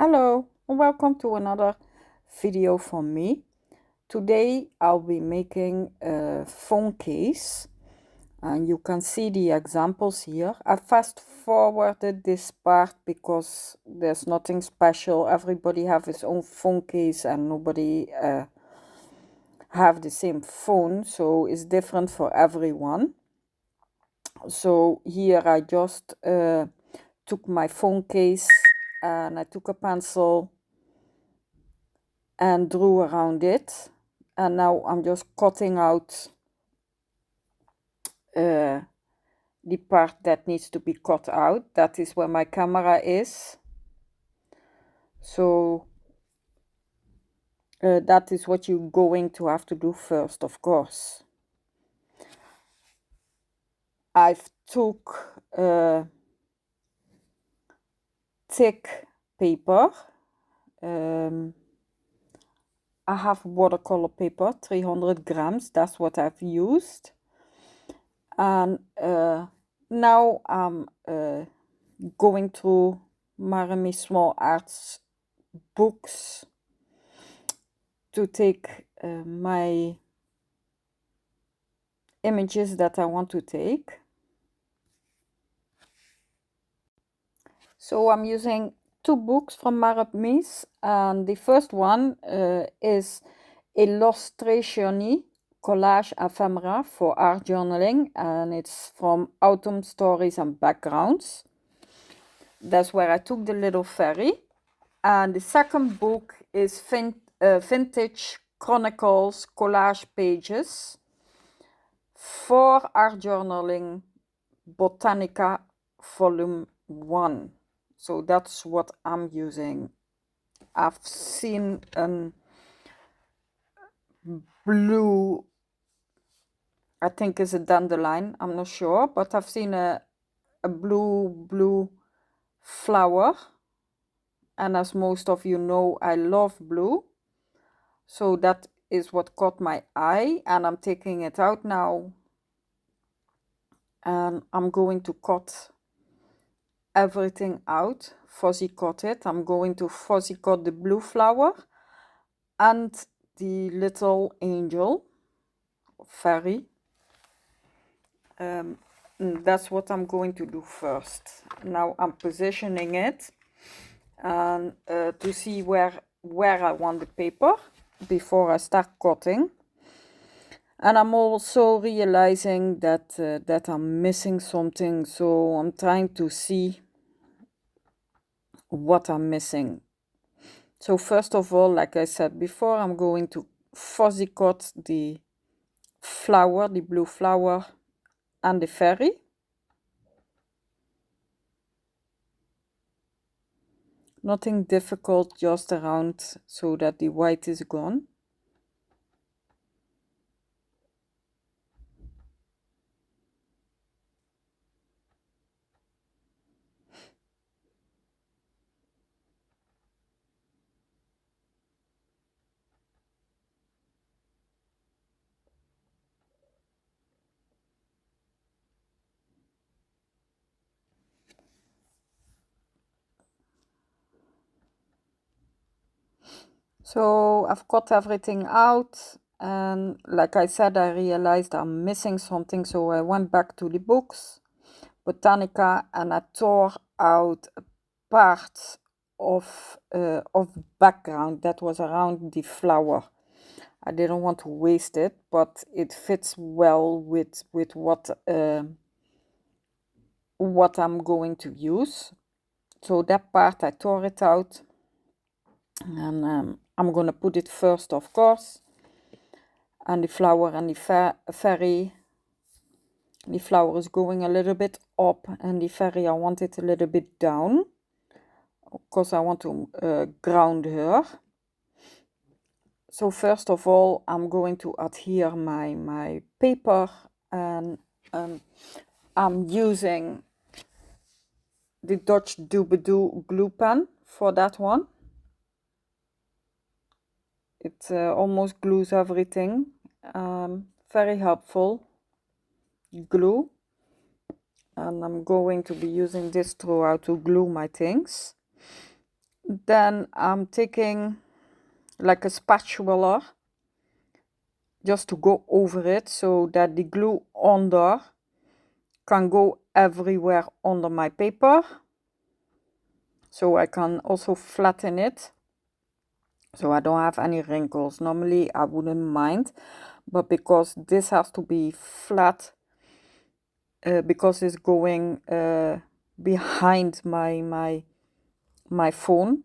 Hello and welcome to another video from me. Today I'll be making a phone case and you can see the examples here. I fast forwarded this part because there's nothing special. Everybody have his own phone case and nobody have the same phone, so it's different for everyone. So here I just took my phone case and I took a pencil and drew around it, and now I'm just cutting out the part that needs to be cut out. That is where my camera is, so that is what you're going to have to do first, of course. I've took thick paper. I have watercolor paper, 300 grams, that's what I've used. And now I'm going through maremismallart books to take my images that I want to take. So I'm using two books from Maremi, and the first one is Illustrationi Collage Ephemera for art journaling, and it's from Autumn Storries and Backgrounds. That's where I took the little fairy. And the second book is Vintage Chronicles Collage Pages for art journaling, Botanica Volume 1. So that's what I'm using. I've seen a blue, I think is a dandelion, I'm not sure, but I've seen a blue flower, and as most of you know, I love blue, so that is what caught my eye, and I'm taking it out now, and I'm going to cut everything out, fuzzy cut it. I'm going to fuzzy cut the blue flower and the little angel fairy. That's what I'm going to do first. Now I'm positioning it and to see where I want the paper before I start cutting. And I'm also realizing that I'm missing something, so I'm trying to see what I'm missing. So first of all, like I said before, I'm going to fuzzy cut the flower, the blue flower, and the fairy. Nothing difficult, just around so that the white is gone. So I've cut everything out, and like I said, I realized I'm missing something, so I went back to the books, Botanica, and I tore out a part of background that was around the flower. I didn't want to waste it, but it fits well with what I'm going to use. So that part I tore it out, and I'm gonna put it first, of course, and the flower and the fairy. The flower is going a little bit up, and the fairy I want it a little bit down, because I want to ground her. So first of all, I'm going to adhere my paper, and I'm using the Dutch Doobadoo glue pen for that one. It almost glues everything. Very helpful glue. And I'm going to be using this throughout to glue my things. Then I'm taking like a spatula just to go over it so that the glue under can go everywhere under my paper. So I can also flatten it so I don't have any wrinkles. Normally I wouldn't mind, but because this has to be flat, because it's going behind my phone,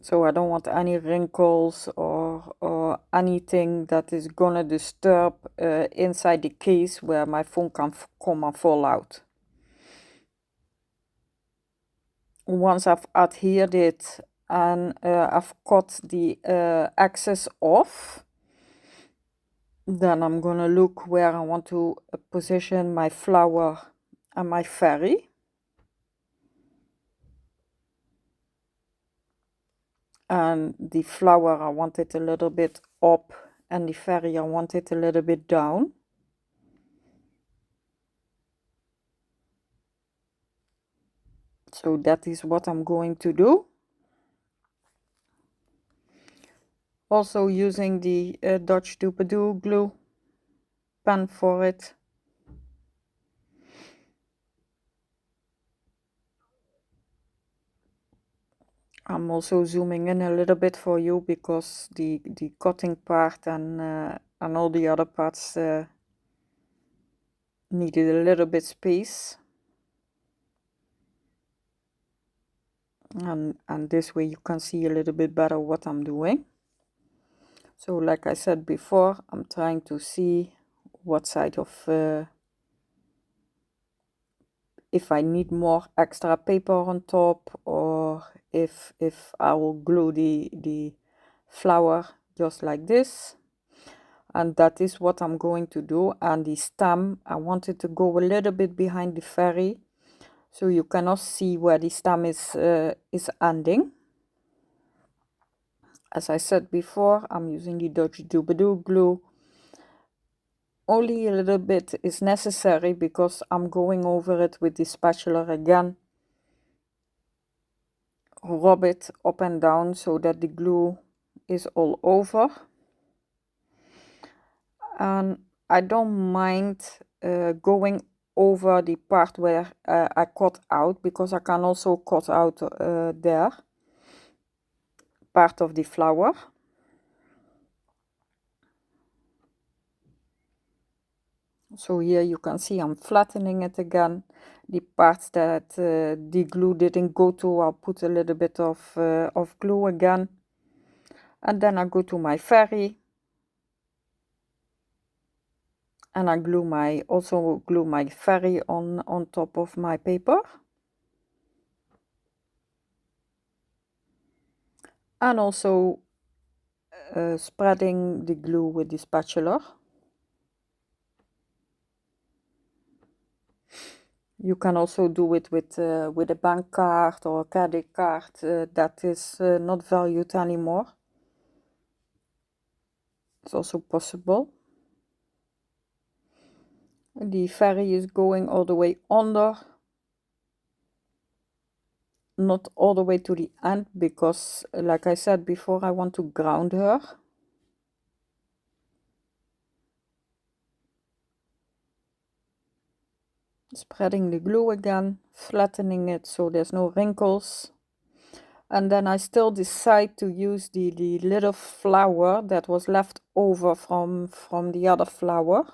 so I don't want any wrinkles or anything that is gonna disturb inside the case where my phone can come and fall out. Once I've adhered it and I've cut the excess off, then I'm gonna look where I want to position my flower and my fairy. And the flower I want it a little bit up and the fairy I want it a little bit down. So that is what I'm going to do. Also using the Dutch Doobadoo glue pen for it. I'm also zooming in a little bit for you because the cutting part and all the other parts needed a little bit space. And this way you can see a little bit better what I'm doing. So like I said before, I'm trying to see what side of if I need more extra paper on top, or if I will glue the flower just like this. And that is what I'm going to do. And the stem, I want it to go a little bit behind the fairy, so you cannot see where the stem is ending. As I said before, I'm using the Dutch Doobadoo glue. Only a little bit is necessary because I'm going over it with the spatula again. Rub it up and down so that the glue is all over. And I don't mind going over the part where I cut out, because I can also cut out there part of the flower. So here you can see I'm flattening it again. The parts that the glue didn't go to, I'll put a little bit of glue again. And then I go to my fairy. And I also glue my fairy on top of my paper. And also spreading the glue with the spatula. You can also do it with a bank card or a credit card that is not valued anymore. It's also possible. The fairy is going all the way under, not all the way to the end, because like I said before, I want to ground her. Spreading the glue again, flattening it so there's no wrinkles. And then I still decide to use the little flower that was left over from the other flower.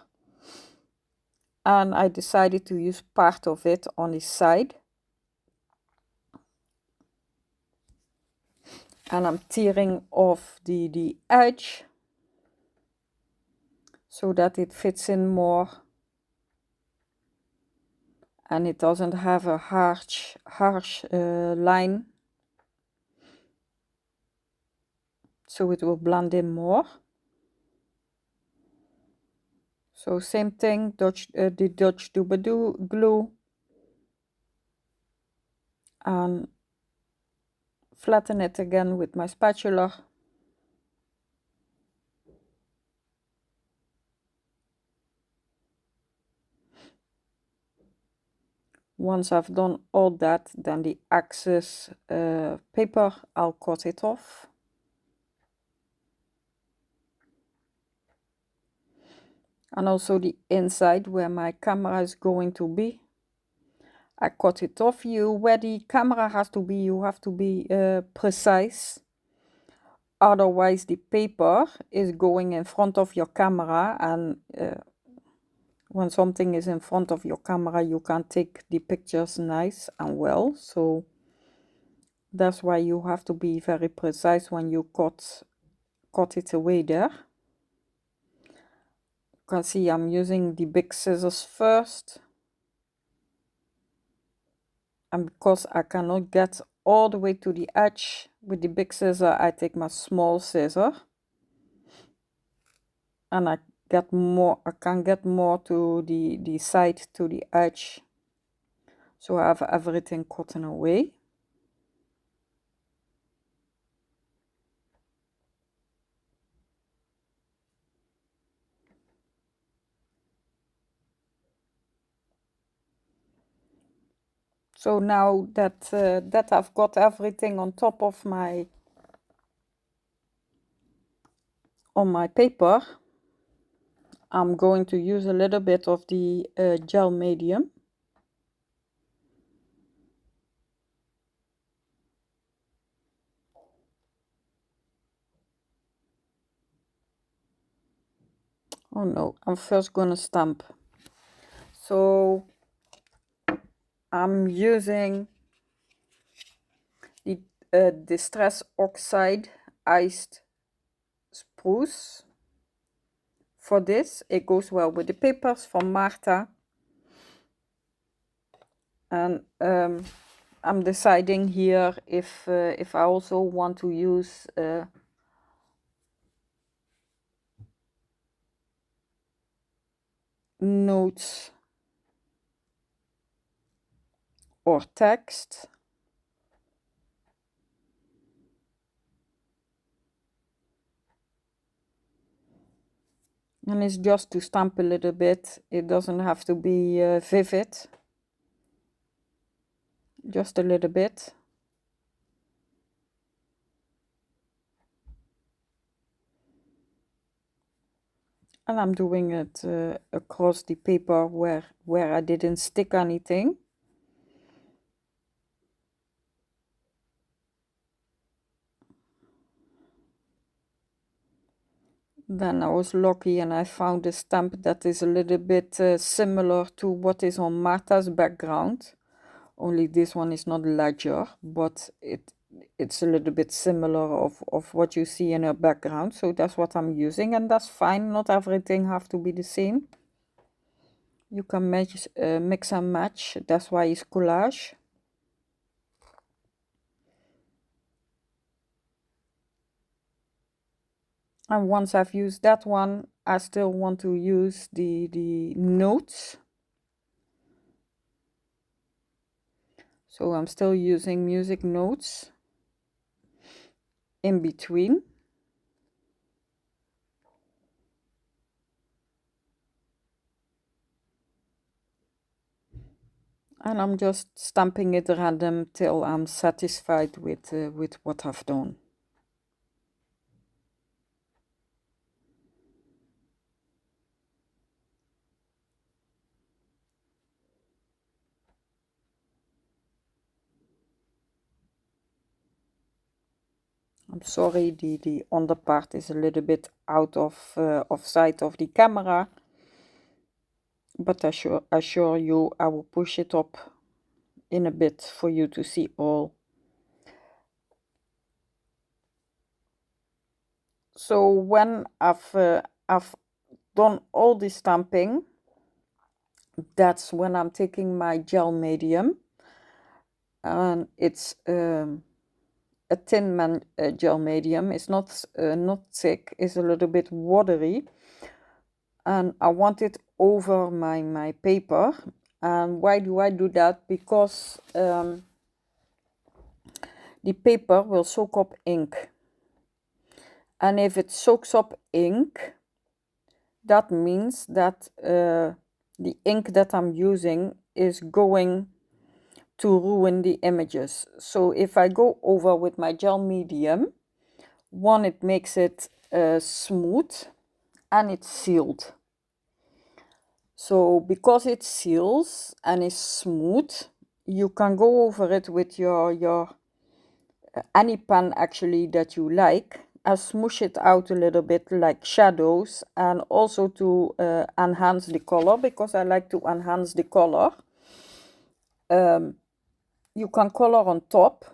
And I decided to use part of it on the side. And I'm tearing off the edge so that it fits in more. And it doesn't have a harsh line. So it will blend in more. So same thing, the Dutch Doobadoo glue. And flatten it again with my spatula. Once I've done all that, then the excess paper, I'll cut it off. And also the inside where my camera is going to be, I cut it off. Where the camera has to be, you have to be precise. Otherwise the paper is going in front of your camera, and when something is in front of your camera, you can take the pictures nice and well. So that's why you have to be very precise when you cut it away there. You can see I'm using the big scissors first. And because I cannot get all the way to the edge with the big scissor, I take my small scissor. And I can get more to the side, to the edge. So I have everything cutting away. So now that I've got everything on top of my paper, I'm going to use a little bit of the gel medium. Oh no, I'm first gonna stamp. So I'm using the Distress Oxide Iced Spruce. For this, it goes well with the papers from Marta. And I'm deciding here if I also want to use notes or text. And it's just to stamp a little bit. It doesn't have to be vivid. Just a little bit. And I'm doing it across the paper where I didn't stick anything. Then I was lucky and I found a stamp that is a little bit similar to what is on Marta's background. Only this one is not ledger, but it's a little bit similar of what you see in her background. So that's what I'm using, and that's fine. Not everything have to be the same. You can mix and match. That's why it's collage. And once I've used that one, I still want to use the notes. So I'm still using music notes in between. And I'm just stamping it random till I'm satisfied with what I've done. I'm sorry, the under part is a little bit out of sight of the camera, but I assure you I will push it up in a bit for you to see all. So when I've done all the stamping, that's when I'm taking my gel medium, and it's a thin gel medium. It's not thick, it's a little bit watery, and I want it over my paper. And why do I do that? Because the paper will soak up ink, and if it soaks up ink, that means that the ink that I'm using is going to ruin the images. So if I go over with my gel medium, one, it makes it smooth and it's sealed. So because it seals and is smooth, you can go over it with your any pen actually that you like, and smoosh it out a little bit like shadows, and also to enhance the color, because I like to enhance the color. You can color on top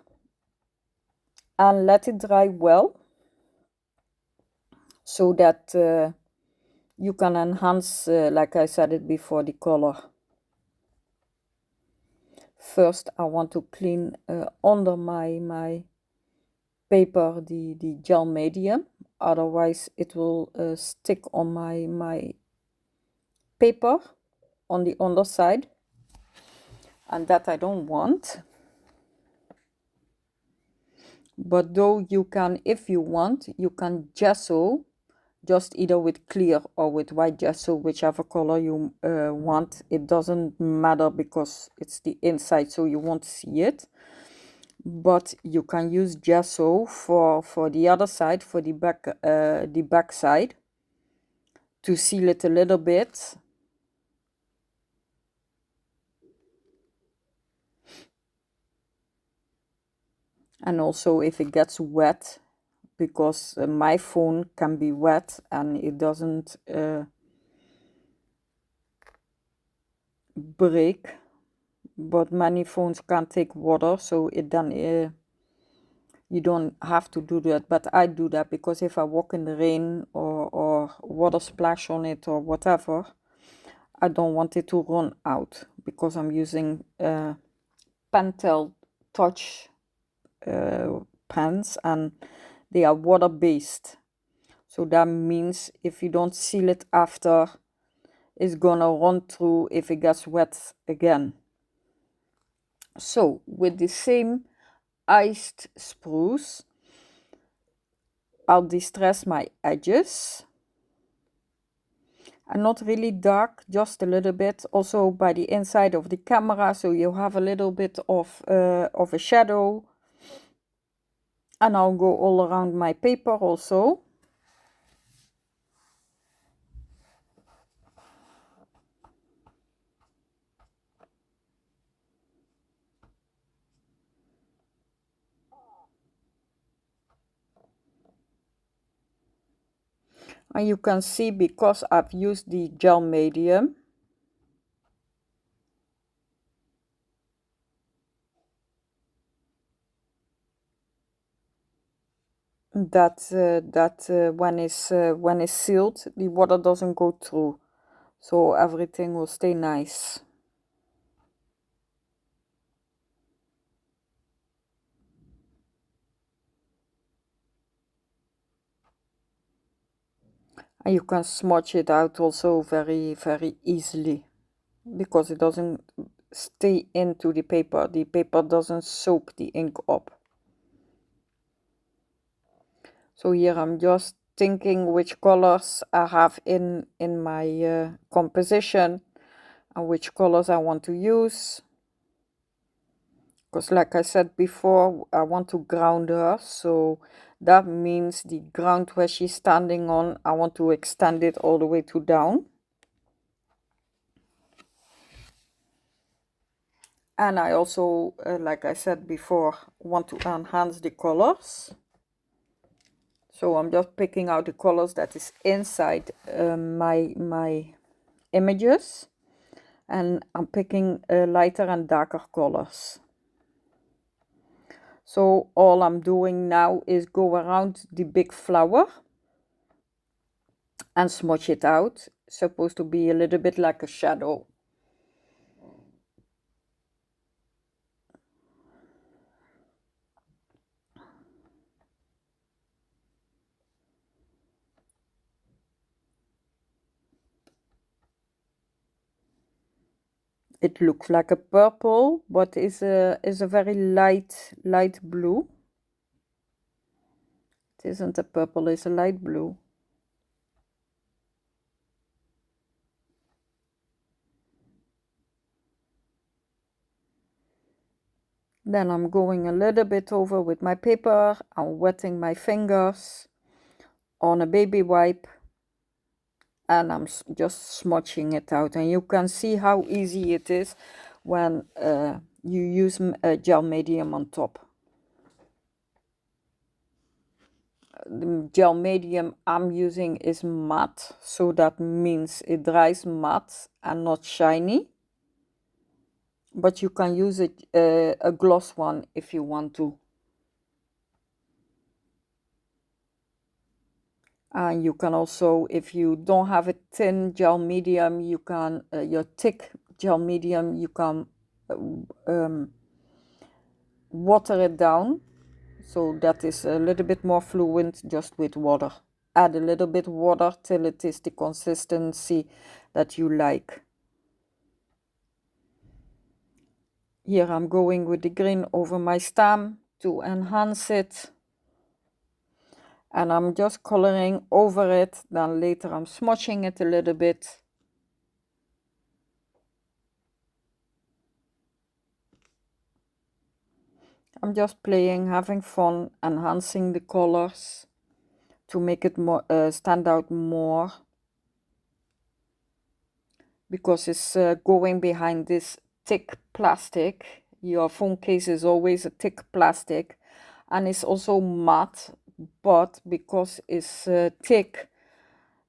and let it dry well, so that you can enhance, like I said it before, the color. First, I want to clean under my paper the gel medium, otherwise it will stick on my paper on the underside, and that I don't want. But though you can, if you want, you can gesso, just either with clear or with white gesso, whichever color you want. It doesn't matter because it's the inside, so you won't see it. But you can use gesso for the other side, for the back side, to seal it a little bit. And also if it gets wet, because my phone can be wet and it doesn't break, but many phones can't take water, so it then you don't have to do that. But I do that because if I walk in the rain or water splash on it or whatever, I don't want it to run out, because I'm using Pentel Touch pens, and they are water based. So that means if you don't seal it after, it's gonna run through if it gets wet again. So with the same iced spruce, I'll distress my edges, and not really dark, just a little bit, also by the inside of the camera, so you have a little bit of a shadow. And I'll go all around my paper also. And you can see, because I've used the gel medium, that when it's sealed, the water doesn't go through, so everything will stay nice. And you can smudge it out also very easily, because it doesn't stay into the paper. The paper doesn't soak the ink up. So here I'm just thinking which colors I have in my composition and which colors I want to use. Because like I said before, I want to ground her, so that means the ground where she's standing on, I want to extend it all the way to down. And I also, like I said before, want to enhance the colors. So I'm just picking out the colors that is inside my images, and I'm picking lighter and darker colors. So all I'm doing now is go around the big flower and smudge it out. It's supposed to be a little bit like a shadow. It looks like a purple, but is a very light blue. It isn't a purple, it's a light blue. Then I'm going a little bit over with my paper and wetting my fingers on a baby wipe, and I'm just smudging it out. And you can see how easy it is when you use a gel medium on top. The gel medium I'm using is matte, so that means it dries matte and not shiny. But you can use a gloss one if you want to. And you can also, if you don't have a thin gel medium, you can, your thick gel medium, you can water it down. So that is a little bit more fluid just with water. Add a little bit water till it is the consistency that you like. Here I'm going with the green over my stem to enhance it. And I'm just coloring over it. Then later I'm smudging it a little bit. I'm just playing, having fun, enhancing the colors to make it more stand out more, because it's going behind this thick plastic. Your phone case is always a thick plastic, and it's also matte, but because it's thick,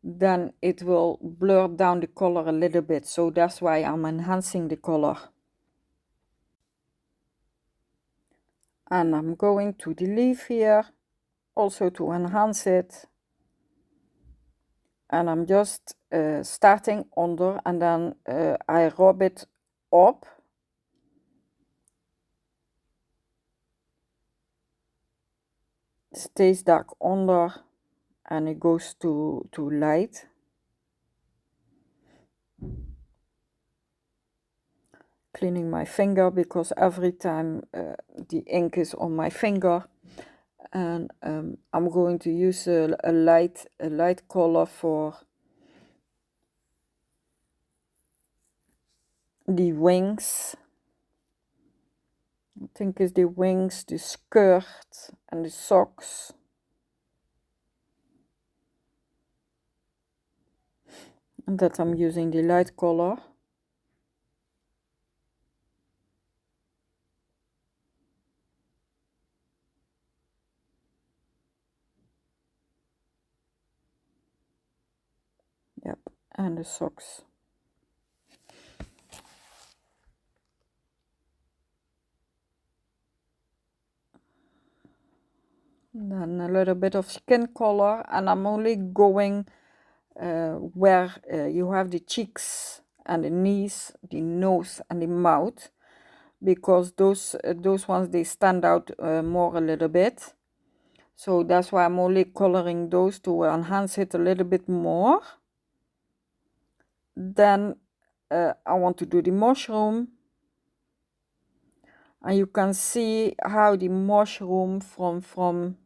then it will blur down the color a little bit. So that's why I'm enhancing the color. And I'm going to the leaf here also to enhance it. And I'm just starting under, and then I rub it up. Stays dark under and it goes to light. Cleaning my finger because every time the ink is on my finger. And I'm going to use a light color for the wings. I think it's the wings, the skirt and the socks. And that I'm using the light color. Yep, and the socks. Then a little bit of skin color, and I'm only going where you have the cheeks and the knees, the nose and the mouth, because those ones, they stand out more a little bit. So that's why I'm only coloring those to enhance it a little bit more. Then I want to do the mushroom, and you can see how the mushroom from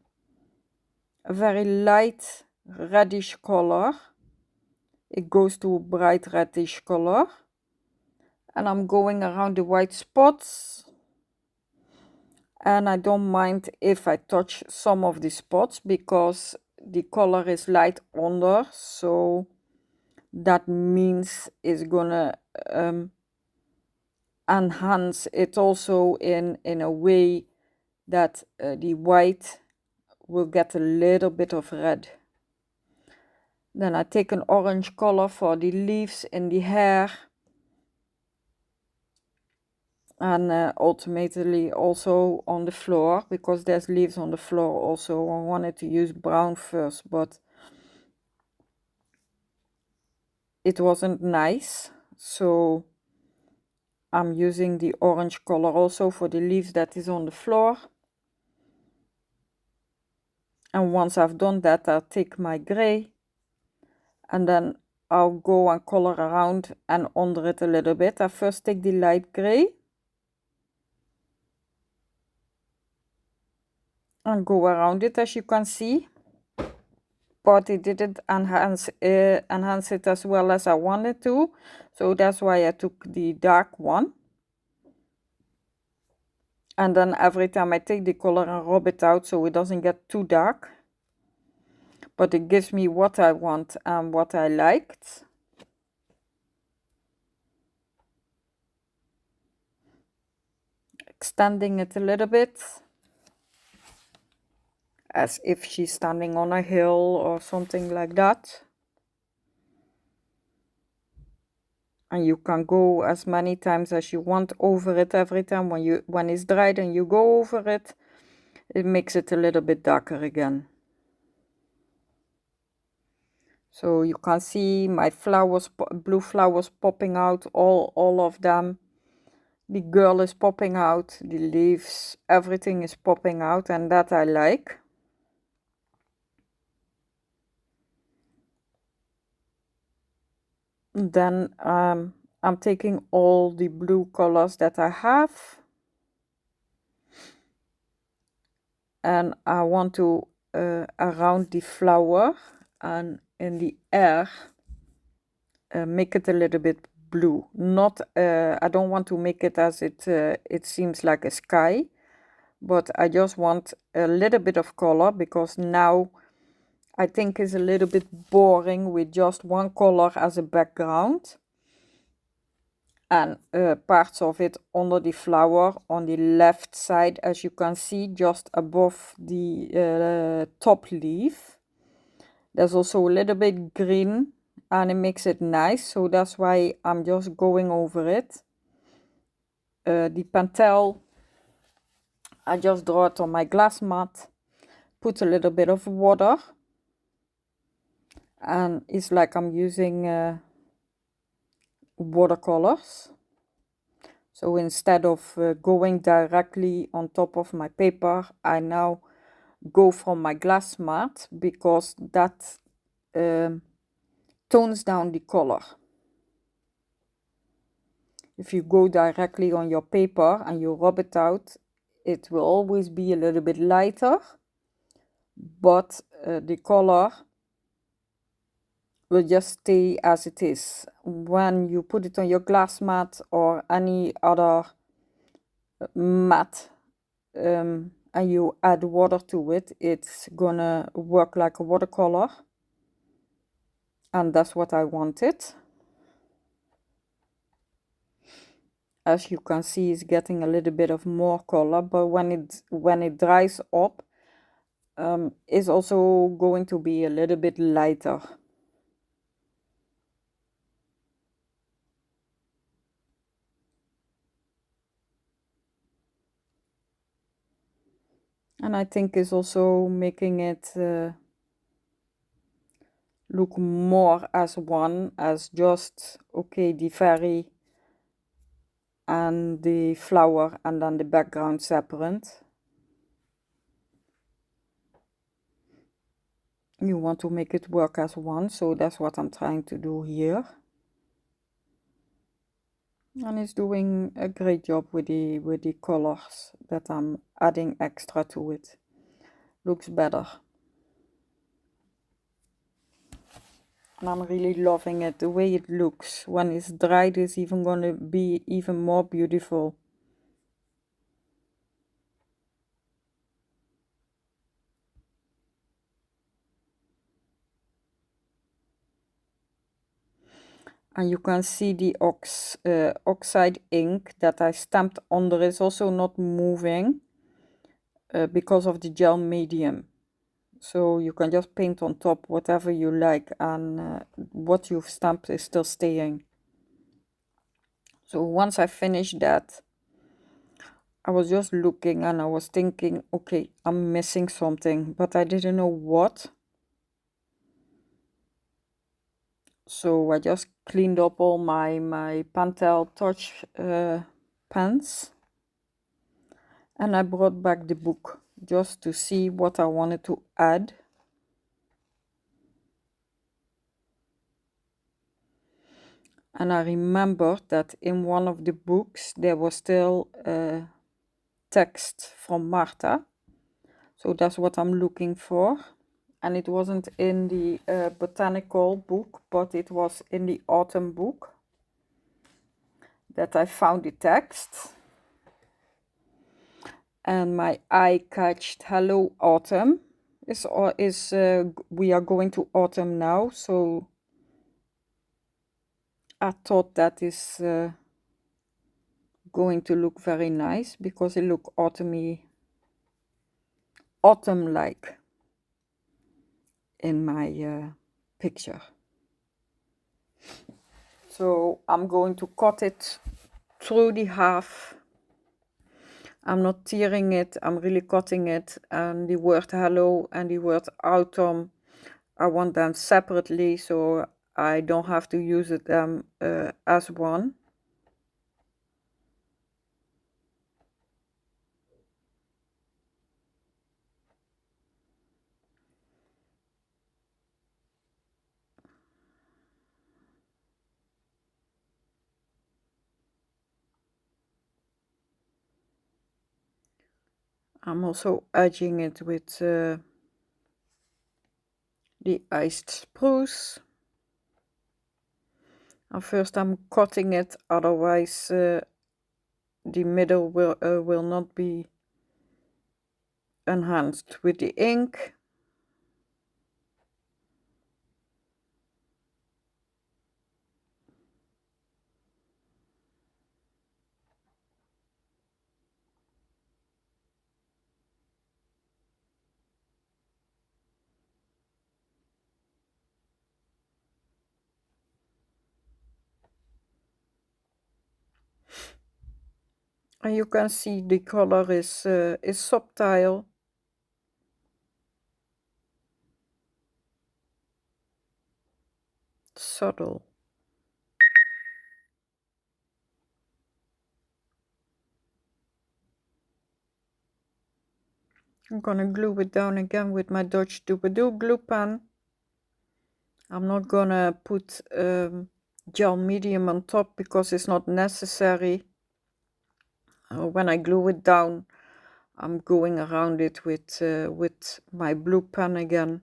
a very light reddish color, it goes to a bright reddish color. And I'm going around the white spots, and I don't mind if I touch some of the spots because the color is light under, so that means it's gonna enhance it also in a way that the white will get a little bit of red. Then I take an orange color for the leaves in the hair, and ultimately also on the floor, because there's leaves on the floor also. I wanted to use brown first, but it wasn't nice, so I'm using the orange color also for the leaves that is on the floor. And once I've done that, I'll take my gray, and then I'll go and color around and under it a little bit. I first take the light gray and go around it, as you can see, but it didn't enhance it as well as I wanted to, so that's why I took the dark one. And then every time I take the color and rub it out so it doesn't get too dark. But it gives me what I want and what I liked. Extending it a little bit. As if she's standing on a hill or something like that. And you can go as many times as you want over it every time. When it's dried and you go over it, it makes it a little bit darker again. So you can see my flowers, blue flowers popping out, all of them. The girl is popping out, the leaves, everything is popping out, and that I like. Then I'm taking all the blue colors that I have. And I want to, around the flower and in the air, make it a little bit blue. Not, I don't want to make it as it seems like a sky, but I just want a little bit of color, because now I think it's a little bit boring with just one color as a background. And parts of it under the flower on the left side, as you can see, just above the top leaf. There's also a little bit green and it makes it nice, so that's why I'm just going over it. The pentel, I just draw it on my glass mat, put a little bit of water, and it's like I'm using watercolors. So instead of going directly on top of my paper, I now go from my glass mat, because that tones down the color. If you go directly on your paper and you rub it out, it will always be a little bit lighter, but the color will just stay as it is. When you put it on your glass mat or any other mat, and you add water to it, it's gonna work like a watercolor, and that's what I wanted. As you can see, it's getting a little bit of more color, but when it dries up, it's also going to be a little bit lighter. And I think it's also making it look more as one, as just, okay, the fairy and the flower and then the background separate. You want to make it work as one, so that's what I'm trying to do here. And it's doing a great job with the colors that I'm adding extra to it. Looks better. And I'm really loving it, the way it looks. When it's dried, it's even going to be even more beautiful. And you can see the oxide ink that I stamped under is also not moving because of the gel medium. So you can just paint on top whatever you like, and what you've stamped is still staying. So once I finished that, I was just looking and I was thinking, okay, I'm missing something, but I didn't know what. So I just cleaned up all my Pentel Touch pens, and I brought back the book just to see what I wanted to add. And I remembered that in one of the books there was still text from Martha, so that's what I'm looking for. And it wasn't in the botanical book, but it was in the autumn book that I found the text. and my eye catched Hello Autumn. We are going to autumn now, so I thought that is going to look very nice because it look autumn-like in my picture. So I'm going to cut it through the half. I'm not tearing it, I'm really cutting it, and the word hello and the word autumn, I want them separately so I don't have to use them as one. I'm also edging it with the iced spruce. And first I'm cutting it, otherwise the middle will not be enhanced with the ink. And you can see the color is subtle. Subtle. I'm gonna glue it down again with my Dutch Doobadoo glue pen. I'm not gonna put gel medium on top because it's not necessary. When I glue it down, I'm going around it with my blue pen again.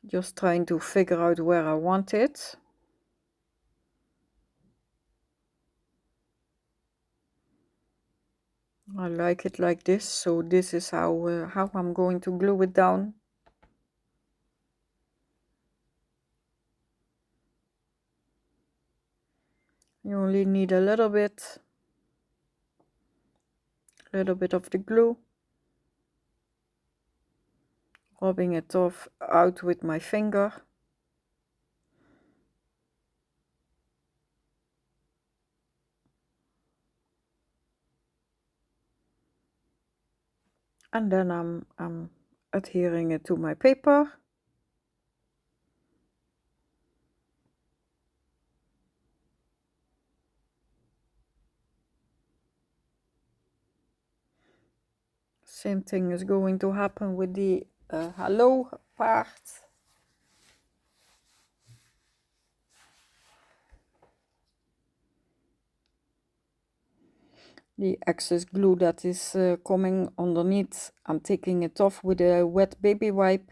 Just trying to figure out where I want it. I like it like this, so this is how I'm going to glue it down. You only need a little bit of the glue. Rubbing it out with my finger. And then I'm adhering it to my paper. Same thing is going to happen with the hello part. The excess glue that is coming underneath, I'm taking it off with a wet baby wipe.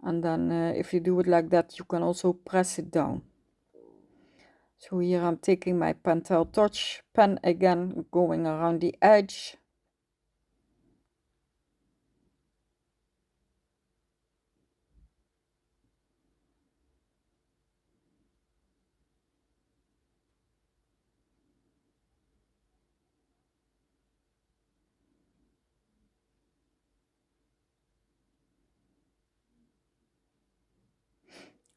And then if you do it like that, you can also press it down. So here I'm taking my Pentel Touch pen again, going around the edge.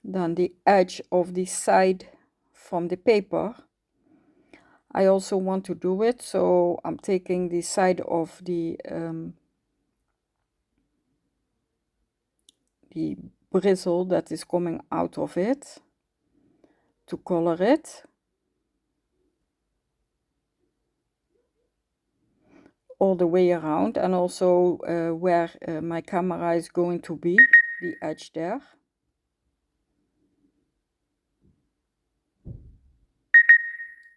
Then the edge of the side from the paper. I also want to do it, so I'm taking the side of the bristle that is coming out of it to color it. All the way around, and also where my camera is going to be, the edge there.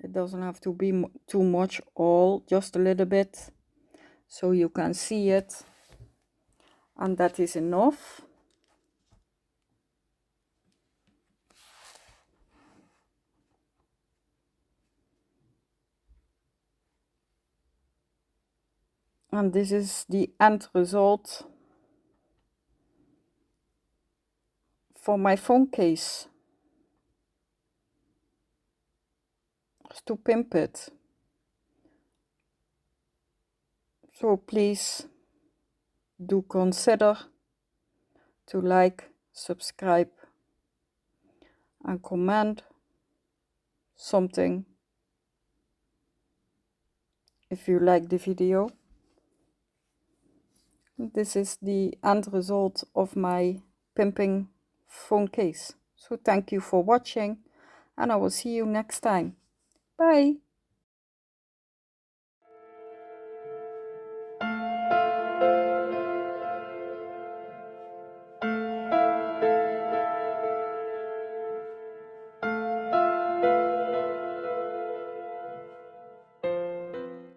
It doesn't have to be too much, just a little bit, so you can see it, and that is enough. And this is the end result for my phone case. To pimp it. So please do consider to like, subscribe and comment something if you like the video. This is the end result of my pimping phone case. So thank you for watching and I will see you next time. Bye!